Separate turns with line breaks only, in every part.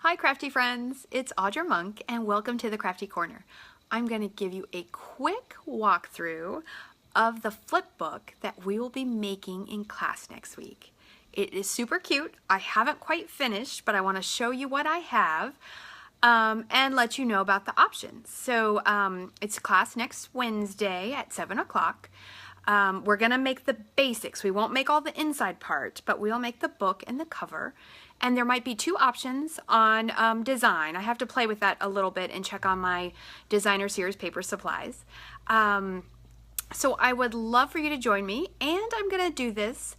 Hi crafty friends, it's Audra Monk and welcome to the Crafty Corner. I'm going to give you a quick walkthrough of the flip book that we will be making in class next week. It is super cute. I haven't quite finished, but I want to show you what I have and let you know about the options. So it's class next Wednesday at 7 o'clock. We're going to make the basics. We won't make all the inside part, but we'll make the book and the cover. And there might be two options on design. I have to play with that a little bit and check on my designer series paper supplies. So I would love for you to join me, and I'm going to do this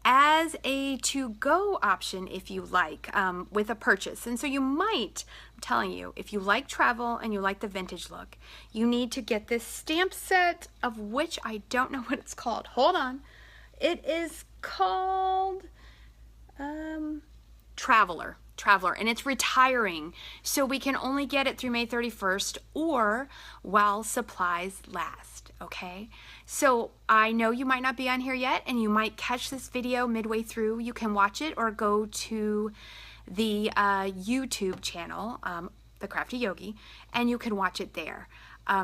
as a to-go option if you like, with a purchase. And so you might, I'm telling you, if you like travel and you like the vintage look, you need to get this stamp set, of which I don't know what it's called. Hold on. It is called Traveler, and it's retiring, so we can only get it through May 31st or while supplies last, okay? So I know you might not be on here yet, and you might catch this video midway through. You can watch it or go to the YouTube channel, The Crafty Yogi, and you can watch it there.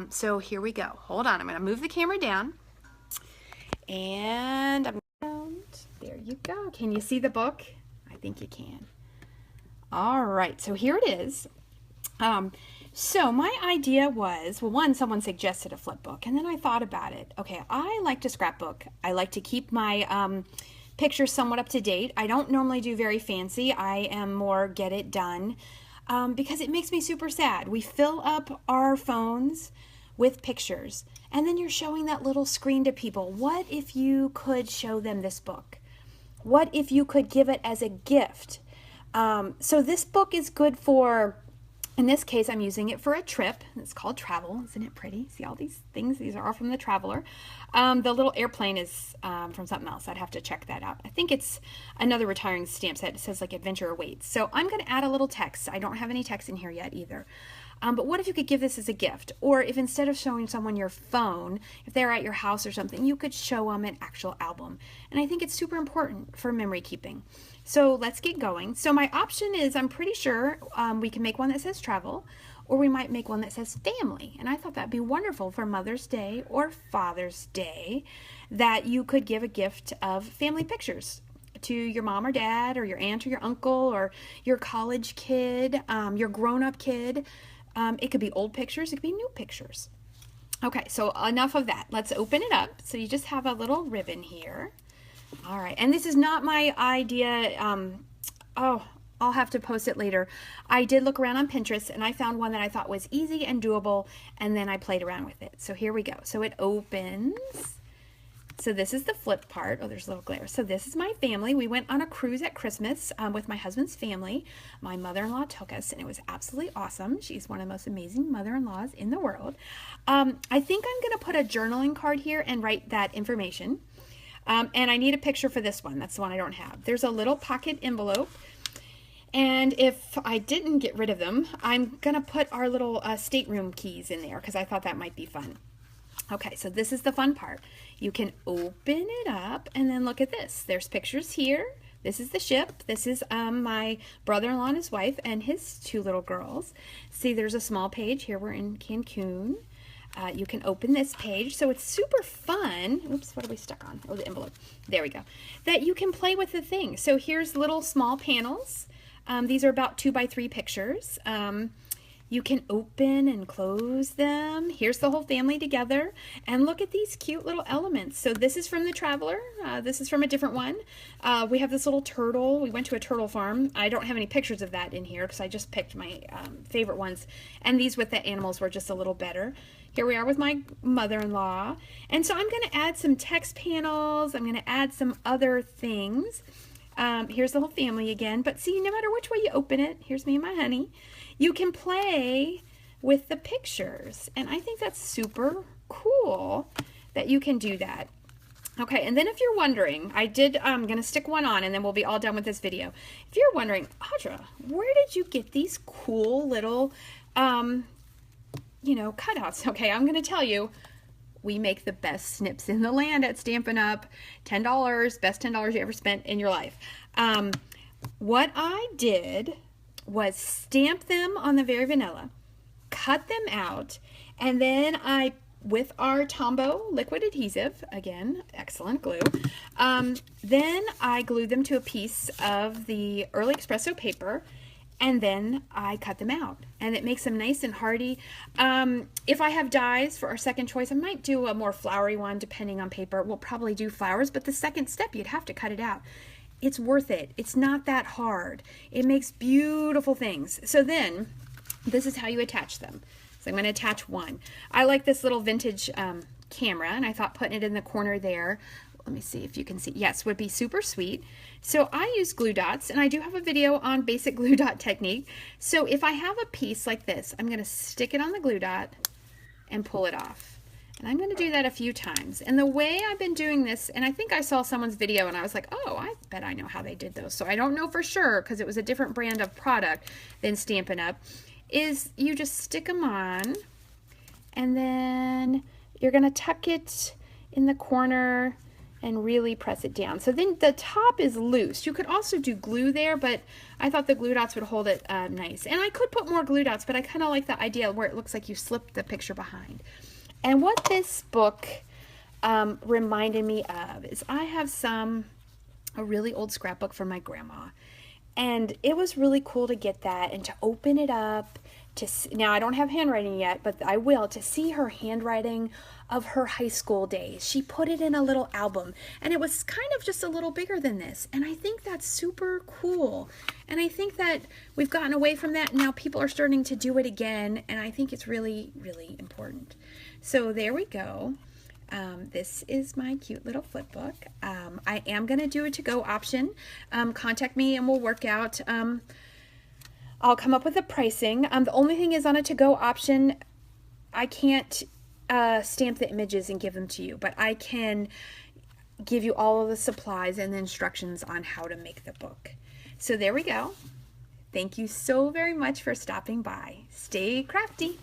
So here we go. Hold on, I'm gonna move the camera down, and there you go. Can you see the book? I think you can. All right, so here it is. So my idea was, well, one, someone suggested a flip book, and then I thought about it. Okay, I like to scrapbook. I like to keep my pictures somewhat up to date. I don't normally do very fancy. I am more get it done because it makes me super sad. We fill up our phones with pictures, and then you're showing that little screen to people. What if you could show them this book? What if you could give it as a gift? So this book is good for, in this case, I'm using it for a trip. It's called Travel. Isn't it pretty? See all these things? These are all from the Traveler. The little airplane is from something else. I'd have to check that out. I think it's another retiring stamp set. It says like Adventure Awaits. So I'm going to add a little text. I don't have any text in here yet either. But what if you could give this as a gift? Or if instead of showing someone your phone, if they're at your house or something, you could show them an actual album. And I think it's super important for memory keeping. So let's get going. So my option is, I'm pretty sure we can make one that says travel, or we might make one that says family. And I thought that'd be wonderful for Mother's Day or Father's Day, that you could give a gift of family pictures to your mom or dad, or your aunt or your uncle, or your college kid, your grown-up kid. It could be old pictures, it could be new pictures. Okay, so enough of that. Let's open it up. So you just have a little ribbon here. All right, and this is not my idea. Oh, I'll have to post it later. I did look around on Pinterest, and I found one that I thought was easy and doable, and then I played around with it. So here we go. So it opens. So this is the flip part. Oh, there's a little glare. So this is my family. We went on a cruise at Christmas with my husband's family. My mother-in-law took us, and it was absolutely awesome. She's one of the most amazing mother-in-laws in the world. I think I'm going to put a journaling card here and write that information. And I need a picture for this one. That's the one I don't have. There's a little pocket envelope. And if I didn't get rid of them, I'm going to put our little stateroom keys in there because I thought that might be fun. Okay, so this is the fun part. You can open it up and then look at this. There's pictures here. This is the ship. This is my brother-in-law and his wife and his two little girls. See, there's a small page. Here we're in Cancun. You can open this page. So it's super fun. Oops, what are we stuck on? Oh, the envelope. There we go. That you can play with the thing. So here's little small panels. These are about 2x3 pictures. You can open and close them. Here's the whole family together. And look at these cute little elements. So this is from the Traveler. This is from a different one. We have this little turtle. We went to a turtle farm. I don't have any pictures of that in here because I just picked my favorite ones. And these with the animals were just a little better. Here we are with my mother-in-law. And so I'm going to add some text panels. I'm going to add some other things. Here's the whole family again. But see, no matter which way you open it, here's me and my honey, you can play with the pictures. And I think that's super cool that you can do that. Okay, and then if you're wondering, I'm going to stick one on and then we'll be all done with this video. If you're wondering, Audra, where did you get these cool little, cutouts? Okay, I'm going to tell you, we make the best snips in the land at Stampin' Up. $10, best $10 you ever spent in your life. What I did was stamp them on the Very Vanilla, cut them out, and then with our Tombow liquid adhesive, again, excellent glue, then I glued them to a piece of the Early Espresso paper, and then I cut them out, and it makes them nice and hardy. If I have dies for our second choice, I might do a more flowery one depending on paper. We'll probably do flowers, but the second step, you'd have to cut it out. It's worth it. It's not that hard. It makes beautiful things. So then, this is how you attach them. So I'm going to attach one. I like this little vintage camera, and I thought putting it in the corner there, let me see if you can see, yes, would be super sweet. So I use glue dots, and I do have a video on basic glue dot technique. So if I have a piece like this, I'm going to stick it on the glue dot and pull it off. And I'm going to do that a few times. And the way I've been doing this, and I think I saw someone's video and I was like, oh, I bet I know how they did those. So I don't know for sure because it was a different brand of product than Stampin' Up, is you just stick them on and then you're going to tuck it in the corner and really press it down. So then the top is loose. You could also do glue there, but I thought the glue dots would hold it nice. And I could put more glue dots, but I kind of like the idea where it looks like you slip the picture behind. And what this book reminded me of is I have a really old scrapbook from my grandma. And it was really cool to get that and to open it up. Now, I don't have handwriting yet, but I will, to see her handwriting of her high school days. She put it in a little album, and it was kind of just a little bigger than this. And I think that's super cool. And I think that we've gotten away from that, and now people are starting to do it again, and I think it's really, really important. So there we go. This is my cute little flip book. I am going to do a to-go option. Contact me and we'll work out. I'll come up with a pricing. The only thing is on a to-go option, I can't stamp the images and give them to you, but I can give you all of the supplies and the instructions on how to make the book. So there we go. Thank you so very much for stopping by. Stay crafty.